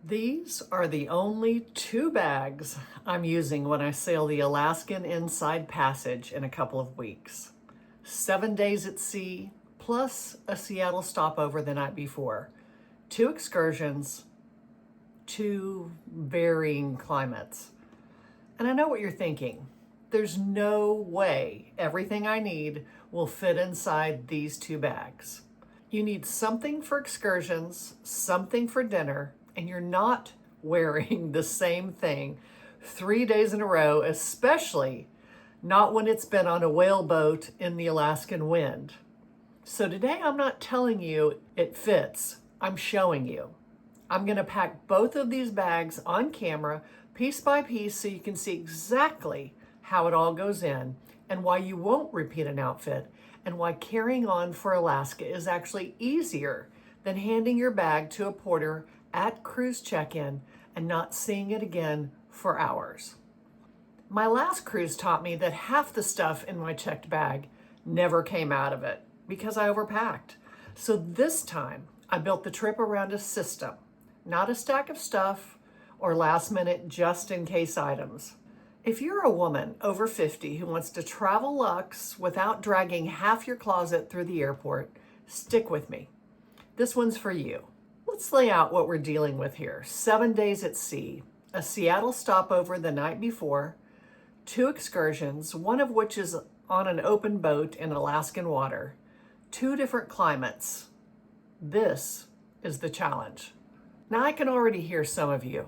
These are the only 2 bags I'm using when I sail the Alaskan Inside Passage in a couple of weeks. 7 days at sea, plus a Seattle stopover the night before. 2 excursions, 2 varying climates. And I know what you're thinking. There's no way everything I need will fit inside these 2 bags. You need something for excursions, something for dinner, and you're not wearing the same thing 3 days in a row, especially not when it's been on a whaleboat in the Alaskan wind. So today I'm not telling you it fits, I'm showing you. I'm going to pack both of these bags on camera, piece by piece, so you can see exactly how it all goes in and why you won't repeat an outfit and why carrying on for Alaska is actually easier than handing your bag to a porter at cruise check-in and not seeing it again for hours. My last cruise taught me that half the stuff in my checked bag never came out of it because I overpacked. So this time I built the trip around a system, not a stack of stuff or last minute just in case items. If you're a woman over 50 who wants to travel luxe without dragging half your closet through the airport, stick with me. This one's for you. Let's lay out what we're dealing with here. 7 days at sea, a Seattle stopover the night before, 2 excursions, one of which is on an open boat in Alaskan water, 2 different climates. This is the challenge. Now I can already hear some of you.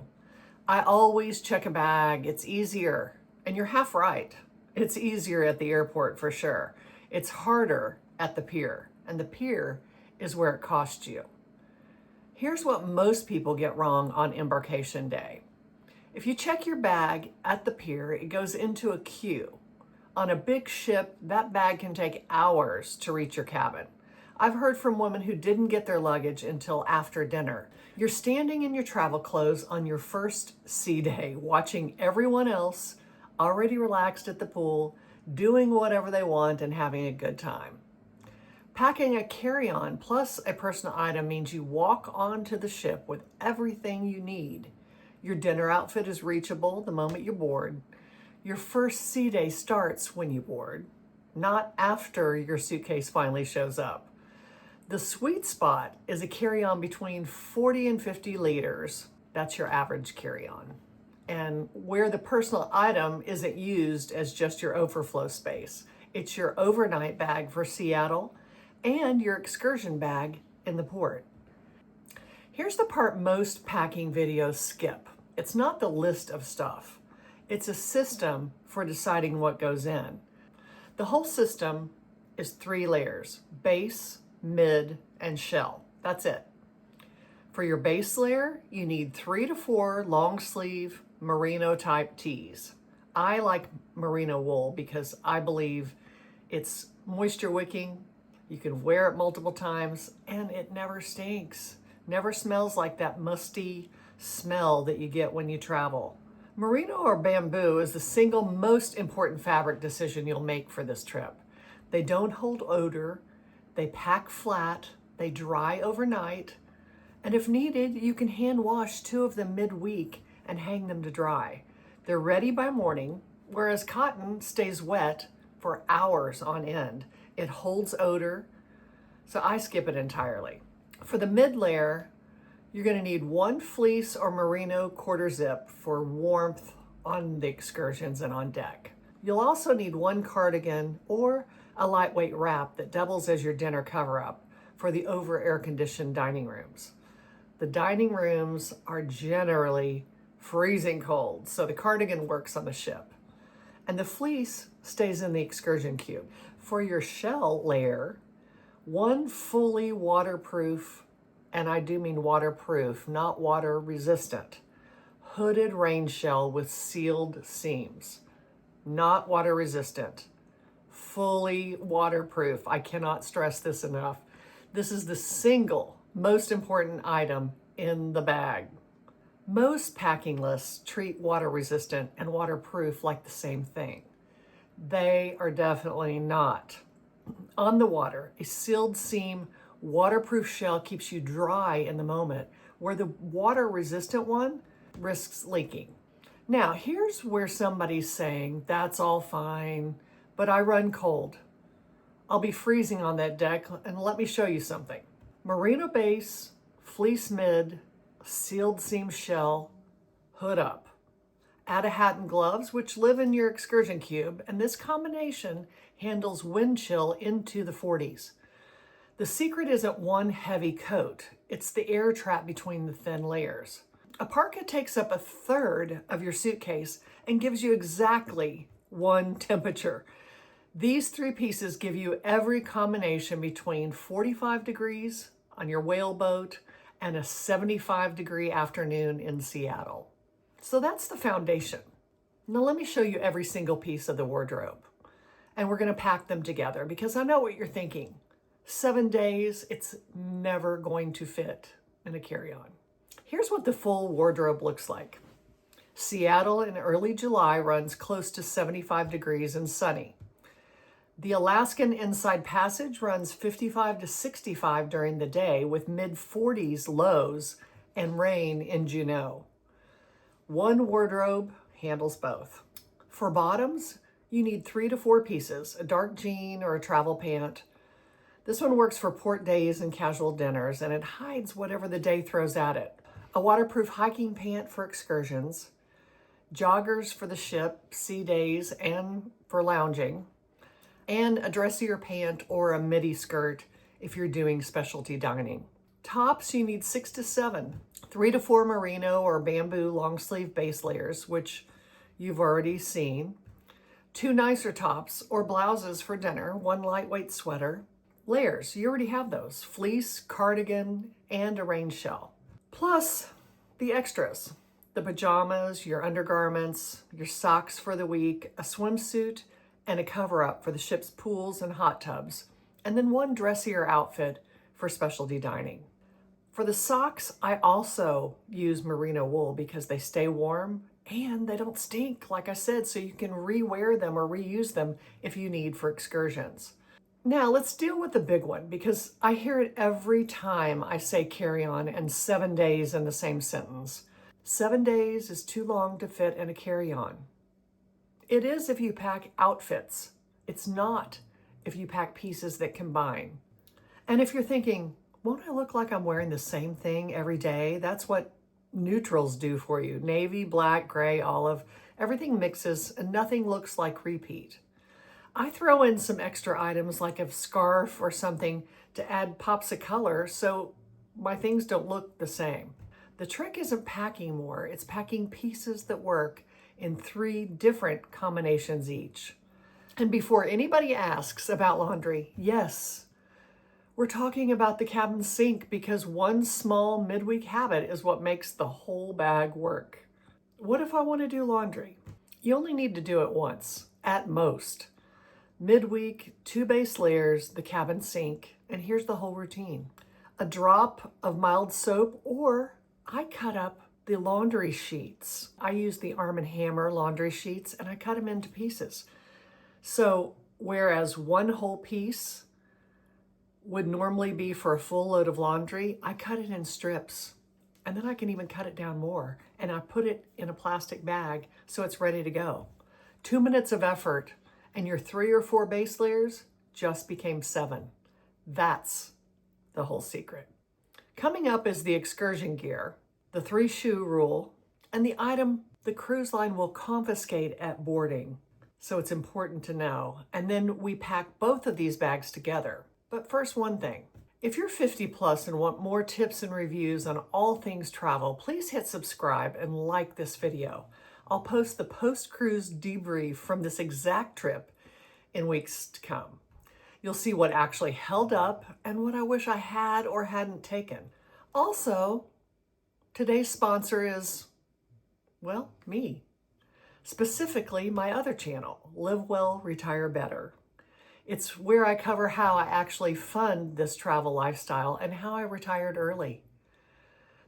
I always check a bag, it's easier. And you're half right. It's easier at the airport for sure. It's harder at the pier, and the pier is where it costs you. Here's what most people get wrong on Embarkation Day. If you check your bag at the pier, it goes into a queue. On a big ship, that bag can take hours to reach your cabin. I've heard from women who didn't get their luggage until after dinner. You're standing in your travel clothes on your first sea day, watching everyone else already relaxed at the pool, doing whatever they want and having a good time. Packing a carry-on plus a personal item means you walk onto the ship with everything you need. Your dinner outfit is reachable the moment you board. Your first sea day starts when you board, not after your suitcase finally shows up. The sweet spot is a carry-on between 40 and 50 liters. That's your average carry-on. And where the personal item isn't used as just your overflow space. It's your overnight bag for Seattle and your excursion bag in the port. Here's the part most packing videos skip. It's not the list of stuff. It's a system for deciding what goes in. The whole system is 3 layers: base, mid, and shell. That's it. For your base layer, you need 3 to 4 long sleeve merino type tees. I like merino wool because I believe it's moisture wicking. You can wear it multiple times and it never stinks. Never smells like that musty smell that you get when you travel. Merino or bamboo is the single most important fabric decision you'll make for this trip. They don't hold odor, they pack flat, they dry overnight, and if needed, you can hand wash 2 of them midweek and hang them to dry. They're ready by morning, whereas cotton stays wet for hours on end. It holds odor, so I skip it entirely. For the mid layer, you're going to need 1 fleece or merino quarter zip for warmth on the excursions and on deck. You'll also need 1 cardigan or a lightweight wrap that doubles as your dinner cover-up for the over air-conditioned dining rooms. The dining rooms are generally freezing cold, so the cardigan works on the ship. And the fleece stays in the excursion cube. For your shell layer, 1 fully waterproof, and I do mean waterproof, not water resistant, hooded rain shell with sealed seams. Not water resistant, fully waterproof. I cannot stress this enough. This is the single most important item in the bag. Most packing lists treat water resistant and waterproof like the same thing. They are definitely not. On the water, a sealed seam waterproof shell keeps you dry in the moment, where the water-resistant one risks leaking. Now, here's where somebody's saying, that's all fine, but I run cold. I'll be freezing on that deck, and let me show you something. Merino base, fleece mid, sealed seam shell, hood up. Add a hat and gloves, which live in your excursion cube, and this combination handles wind chill into the 40s. The secret isn't one heavy coat. It's the air trap between the thin layers. A parka takes up 1/3 of your suitcase and gives you exactly one temperature. These 3 pieces give you every combination between 45 degrees on your whaleboat and a 75-degree afternoon in Seattle. So that's the foundation. Now let me show you every single piece of the wardrobe. And we're going to pack them together because I know what you're thinking. 7 days, it's never going to fit in a carry-on. Here's what the full wardrobe looks like. Seattle in early July runs close to 75 degrees and sunny. The Alaskan Inside Passage runs 55 to 65 during the day with mid-40s lows and rain in Juneau. One wardrobe handles both. For bottoms, you need 3 to 4 pieces, a dark jean or a travel pant. This one works for port days and casual dinners, and it hides whatever the day throws at it. A waterproof hiking pant for excursions, joggers for the ship, sea days, and for lounging, and a dressier pant or a midi skirt if you're doing specialty dining. Tops, you need 6 to 7, 3 to 4 merino or bamboo long sleeve base layers, which you've already seen, 2 nicer tops or blouses for dinner, 1 lightweight sweater, layers, you already have those, fleece, cardigan, and a rain shell. Plus the extras, the pajamas, your undergarments, your socks for the week, a swimsuit, and a cover-up for the ship's pools and hot tubs, and then 1 dressier outfit for specialty dining. For the socks, I also use merino wool because they stay warm and they don't stink, like I said, so you can rewear them or reuse them if you need for excursions. Now let's deal with the big one because I hear it every time I say carry-on and 7 days in the same sentence. 7 days is too long to fit in a carry-on. It is if you pack outfits. It's not if you pack pieces that combine. And if you're thinking, won't I look like I'm wearing the same thing every day? That's what neutrals do for you. Navy, black, gray, olive, everything mixes and nothing looks like repeat. I throw in some extra items like a scarf or something to add pops of color so my things don't look the same. The trick isn't packing more, it's packing pieces that work in 3 different combinations each. And before anybody asks about laundry, yes, we're talking about the cabin sink because one small midweek habit is what makes the whole bag work. What if I want to do laundry? You only need to do it once, at most. Midweek, 2 base layers, the cabin sink, and here's the whole routine. A drop of mild soap, or I cut up the laundry sheets. I use the Arm & Hammer laundry sheets and I cut them into pieces. So whereas 1 whole piece would normally be for a full load of laundry, I cut it in strips. And then I can even cut it down more. And I put it in a plastic bag so it's ready to go. 2 minutes of effort and your 3 or 4 base layers just became 7. That's the whole secret. Coming up is the excursion gear, the 3 shoe rule, and the item the cruise line will confiscate at boarding. So it's important to know. And then we pack both of these bags together. But first, one thing. If you're 50 plus and want more tips and reviews on all things travel, please hit subscribe and like this video. I'll post the post-cruise debrief from this exact trip in weeks to come. You'll see what actually held up and what I wish I had or hadn't taken. Also, today's sponsor is, well, me. Specifically, my other channel, Live Well, Retire Better. It's where I cover how I actually fund this travel lifestyle and how I retired early.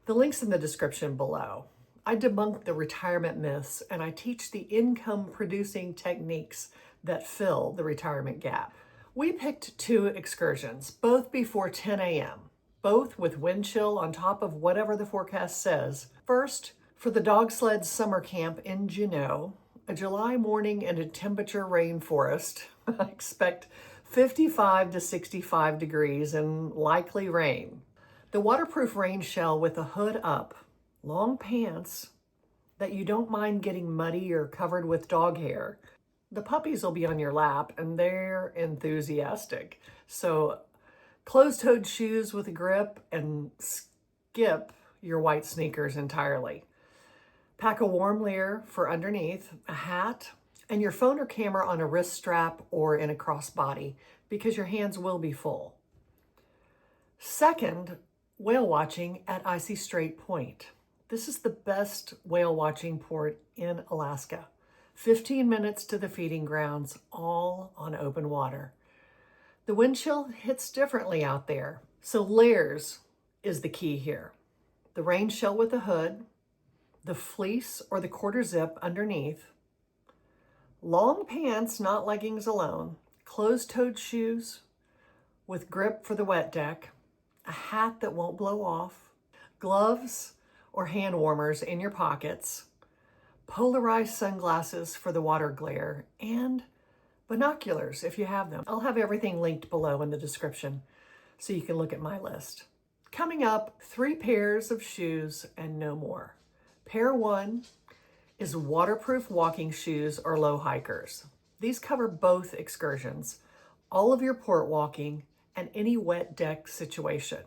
The link's in the description below. I debunk the retirement myths and I teach the income-producing techniques that fill the retirement gap. We picked 2 excursions, both before 10 a.m. both with wind chill on top of whatever the forecast says. First, for the dog sled summer camp in Juneau, a July morning in a temperature rainforest, I expect 55 to 65 degrees and likely rain. The waterproof rain shell with a hood up, long pants that you don't mind getting muddy or covered with dog hair. The puppies will be on your lap and they're enthusiastic. So closed-toed shoes with a grip and skip your white sneakers entirely. Pack a warm layer for underneath, a hat, and your phone or camera on a wrist strap or in a crossbody because your hands will be full. Second, whale watching at Icy Strait Point. This is the best whale watching port in Alaska. 15 minutes to the feeding grounds, all on open water. The wind chill hits differently out there, so layers is the key here. The rain shell with a hood, the fleece or the quarter zip underneath, long pants, not leggings alone, closed-toed shoes with grip for the wet deck, a hat that won't blow off, gloves or hand warmers in your pockets, polarized sunglasses for the water glare, and binoculars if you have them. I'll have everything linked below in the description so you can look at my list. Coming up, 3 pairs of shoes and no more. Pair 1 is waterproof walking shoes or low hikers. These cover both excursions, all of your port walking, and any wet deck situation.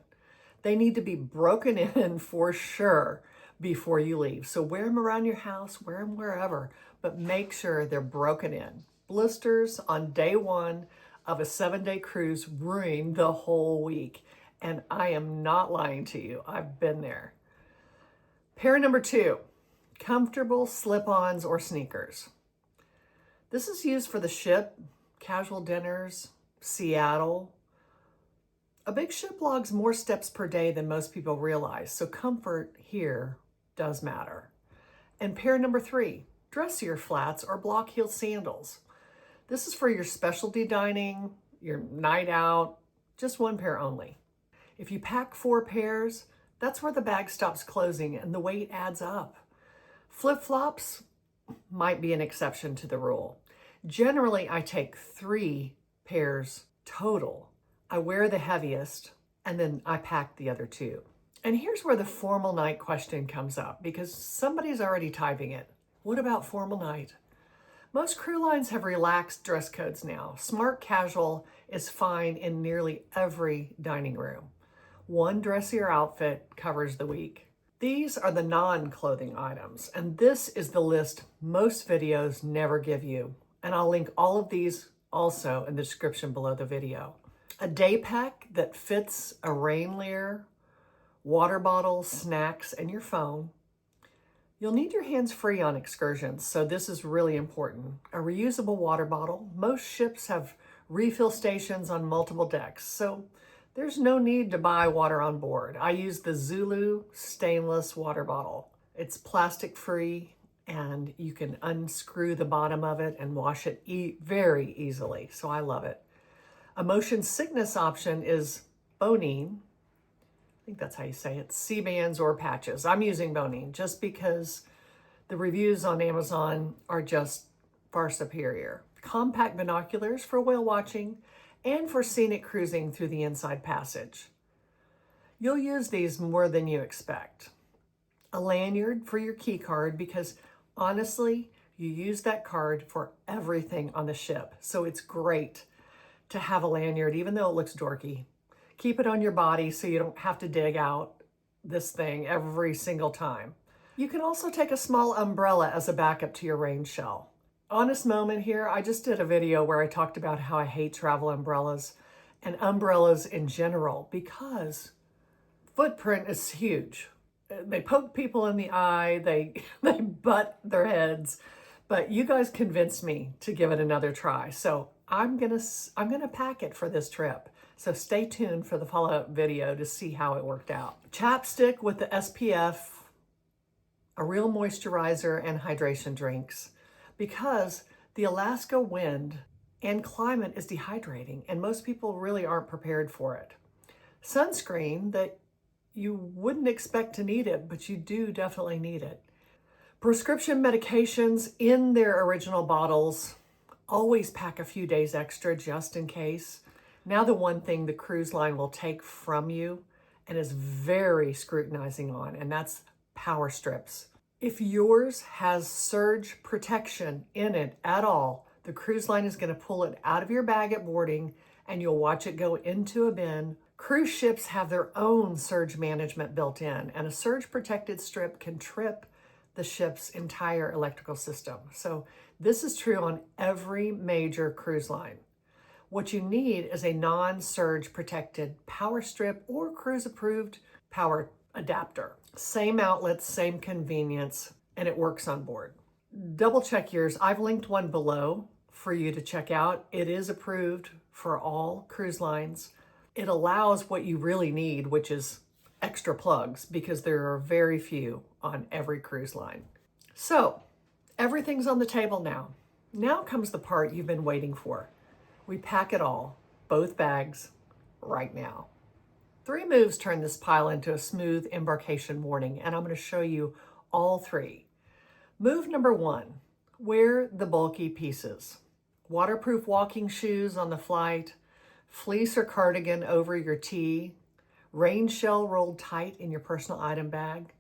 They need to be broken in for sure before you leave. So wear them around your house, wear them wherever, but make sure they're broken in. Blisters on day 1 of a 7-day cruise ruin the whole week. And I am not lying to you, I've been there. Pair number 2, comfortable slip-ons or sneakers. This is used for the ship, casual dinners, Seattle. A big ship logs more steps per day than most people realize, so comfort here does matter. And pair number 3, dressier flats or block heel sandals. This is for your specialty dining, your night out, just 1 pair only. If you pack 4 pairs, that's where the bag stops closing and the weight adds up. Flip-flops might be an exception to the rule. Generally, I take 3 pairs total. I wear the heaviest and then I pack the other 2. And here's where the formal night question comes up because somebody's already typing it. What about formal night? Most crew lines have relaxed dress codes now. Smart casual is fine in nearly every dining room. 1 dressier outfit covers the week. These are the non-clothing items, and this is the list most videos never give you. And I'll link all of these also in the description below the video. A day pack that fits a rain layer, water bottle, snacks, and your phone. You'll need your hands free on excursions, so this is really important. A reusable water bottle. Most ships have refill stations on multiple decks, so there's no need to buy water on board. I use the Zulu stainless water bottle. It's plastic free and you can unscrew the bottom of it and wash it very easily, so I love it. A motion sickness option is Bonine. I think that's how you say it, C-bands or patches. I'm using Bonine just because the reviews on Amazon are just far superior. Compact binoculars for whale watching and for scenic cruising through the inside passage. You'll use these more than you expect. A lanyard for your key card because honestly, you use that card for everything on the ship. So it's great to have a lanyard, even though it looks dorky. Keep it on your body so you don't have to dig out this thing every single time. You can also take a small umbrella as a backup to your rain shell. Honest moment here, I just did a video where I talked about how I hate travel umbrellas and umbrellas in general because footprint is huge. They poke people in the eye, they butt their heads, but you guys convinced me to give it another try. So I'm gonna pack it for this trip. So stay tuned for the follow-up video to see how it worked out. Chapstick with the SPF, a real moisturizer, and hydration drinks because the Alaska wind and climate is dehydrating and most people really aren't prepared for it. Sunscreen that you wouldn't expect to need it, but you do definitely need it. Prescription medications in their original bottles, always pack a few days extra just in case. Now the one thing the cruise line will take from you and is very scrutinizing on, and that's power strips. If yours has surge protection in it at all, the cruise line is going to pull it out of your bag at boarding and you'll watch it go into a bin. Cruise ships have their own surge management built in, and a surge protected strip can trip the ship's entire electrical system. So this is true on every major cruise line. What you need is a non-surge protected power strip or cruise approved power adapter. Same outlets, same convenience, and it works on board. Double check yours. I've linked one below for you to check out. It is approved for all cruise lines. It allows what you really need, which is extra plugs, because there are very few on every cruise line. So everything's on the table now. Now comes the part you've been waiting for. We pack it all, both bags, right now. 3 moves turn this pile into a smooth embarkation morning, and I'm going to show you all 3. Move number 1, wear the bulky pieces. Waterproof walking shoes on the flight, fleece or cardigan over your tee, rain shell rolled tight in your personal item bag.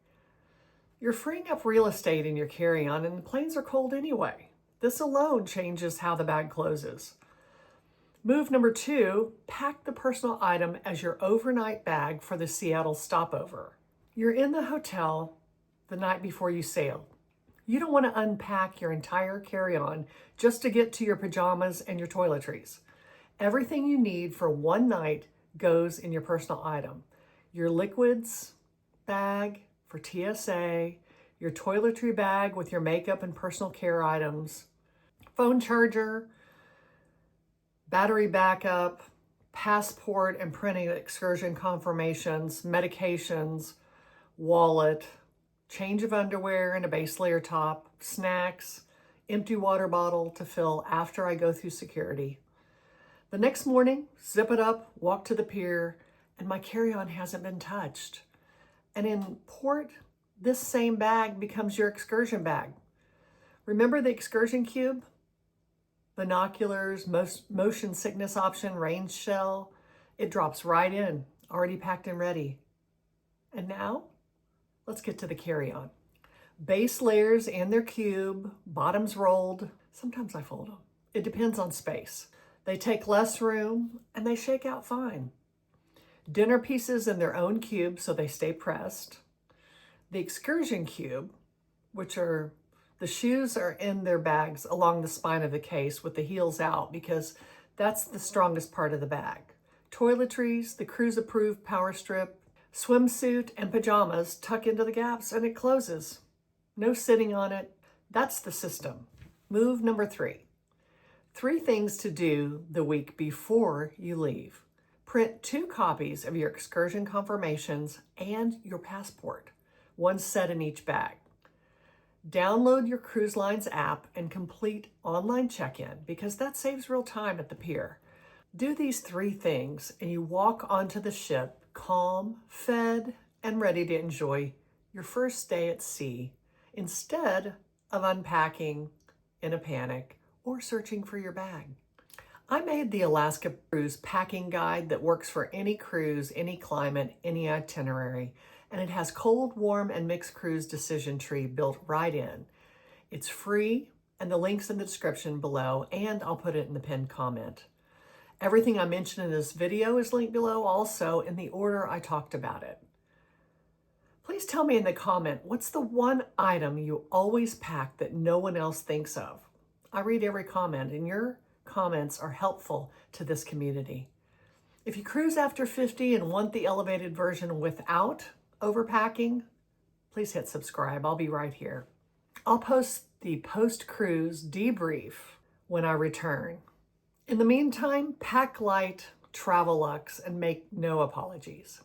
You're freeing up real estate in your carry-on, and the planes are cold anyway. This alone changes how the bag closes. Move number 2, pack the personal item as your overnight bag for the Seattle stopover. You're in the hotel the night before you sail. You don't want to unpack your entire carry-on just to get to your pajamas and your toiletries. Everything you need for one night goes in your personal item. Your liquids bag for TSA, your toiletry bag with your makeup and personal care items, phone charger, battery backup, passport and printing excursion confirmations, medications, wallet, change of underwear and a base layer top, snacks, empty water bottle to fill after I go through security. The next morning, zip it up, walk to the pier, and my carry-on hasn't been touched. And in port, this same bag becomes your excursion bag. Remember the excursion cube? Binoculars, motion sickness option, rain shell. It drops right in, already packed and ready. And now, let's get to the carry-on. Base layers in their cube, bottoms rolled. Sometimes I fold them. It depends on space. They take less room and they shake out fine. Dinner pieces in their own cube so they stay pressed. The excursion cube, which are the shoes are in their bags along the spine of the case with the heels out because that's the strongest part of the bag. Toiletries, the cruise approved power strip, swimsuit and pajamas tuck into the gaps and it closes. No sitting on it. That's the system. Move number 3. 3 things to do the week before you leave. Print 2 copies of your excursion confirmations and your passport, one set in each bag. Download your cruise line's app and complete online check-in because that saves real time at the pier. Do these 3 things and you walk onto the ship calm, fed, and ready to enjoy your first day at sea instead of unpacking in a panic or searching for your bag. I made the Alaska Cruise packing guide that works for any cruise, any climate, any itinerary, and it has cold, warm, and mixed cruise decision tree built right in. It's free, and the link's in the description below, and I'll put it in the pinned comment. Everything I mentioned in this video is linked below also in the order I talked about it. Please tell me in the comment, what's the one item you always pack that no one else thinks of? I read every comment, and your comments are helpful to this community. If you cruise after 50 and want the elevated version without overpacking, please hit subscribe. I'll be right here. I'll post the post-cruise debrief when I return. In the meantime, pack light, travel luxe, and make no apologies.